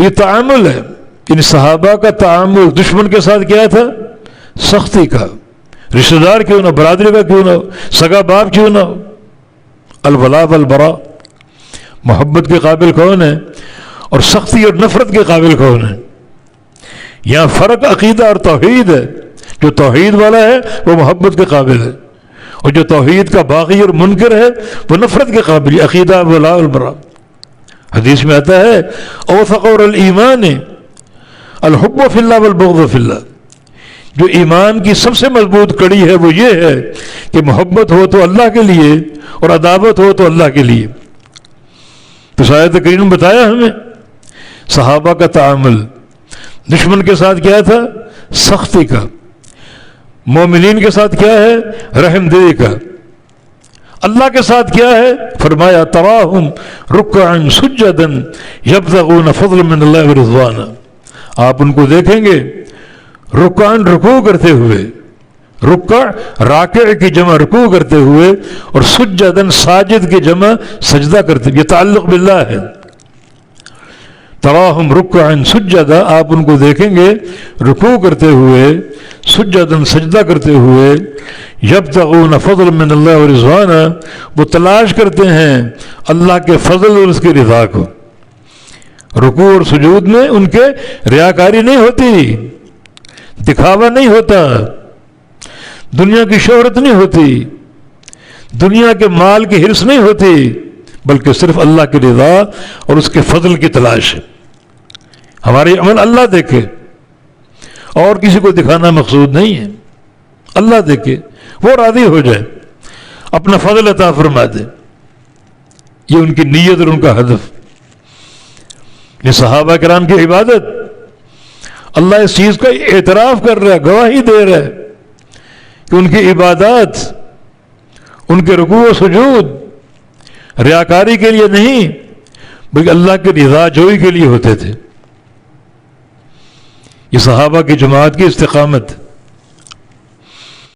تو یہ تعامل ہے. ان صحابہ کا تعامل دشمن کے ساتھ کیا تھا؟ سختی کا. رشتہ دار کیوں نہ، برادری کا کیوں نہ، سگا باپ کیوں نہ. الولاء والبراء. محبت کے قابل کون ہے اور سختی اور نفرت کے قابل کون ہے؟ یہاں فرق عقیدہ اور توحید ہے. جو توحید والا ہے وہ محبت کے قابل ہے، اور جو توحید کا باغی اور منکر ہے وہ نفرت کے قابل ہے. عقیدہ ولاء والبراء. حدیث میں آتا ہے اوثق الایمان الحب فی اللہ والبغض فی اللہ. جو ایمان کی سب سے مضبوط کڑی ہے وہ یہ ہے کہ محبت ہو تو اللہ کے لیے اور عداوت ہو تو اللہ کے لیے. تو آیت کریم نے بتایا ہمیں صحابہ کا تعامل. دشمن کے ساتھ کیا تھا؟ سختی کا. مومنین کے ساتھ کیا ہے؟ رحم دلی کا. اللہ کے ساتھ کیا ہے؟ فرمایا تراہم رکعا سجدا یبتغون فضلا من اللہ ورضوانا. آپ ان کو دیکھیں گے رکعاً رکوع کرتے ہوئے، رکع راکع کی جمع رکوع کرتے ہوئے، اور سجداً ساجد کی جمع سجدہ کرتے. یہ تعلق باللہ ہے. تراہم رکعاً سجدا، آپ ان کو دیکھیں گے رکوع کرتے ہوئے، سجداً سجدہ کرتے ہوئے. یبتغون فضلا من اللہ ورضوانا، وہ تلاش کرتے ہیں اللہ کے فضل اور اس کی رضا کو. رکوع اور سجود میں ان کے ریاکاری نہیں ہوتی، دکھاوا نہیں ہوتا، دنیا کی شہرت نہیں ہوتی، دنیا کے مال کی حرص نہیں ہوتی، بلکہ صرف اللہ کی رضا اور اس کے فضل کی تلاش ہے. ہمارے عمل اللہ دیکھے، اور کسی کو دکھانا مقصود نہیں ہے. اللہ دیکھے، وہ راضی ہو جائے، اپنا فضل عطا فرما دے. یہ ان کی نیت اور ان کا ہدف. یہ صحابہ کرام کی عبادت، اللہ اس چیز کا اعتراف کر رہا ہے، گواہی دے رہا ہے کہ ان کی عبادات، ان کے رکوع و سجود ریاکاری کے لیے نہیں بلکہ اللہ کی رضا جوئی کے لیے ہوتے تھے. یہ صحابہ کی جماعت کی استقامت.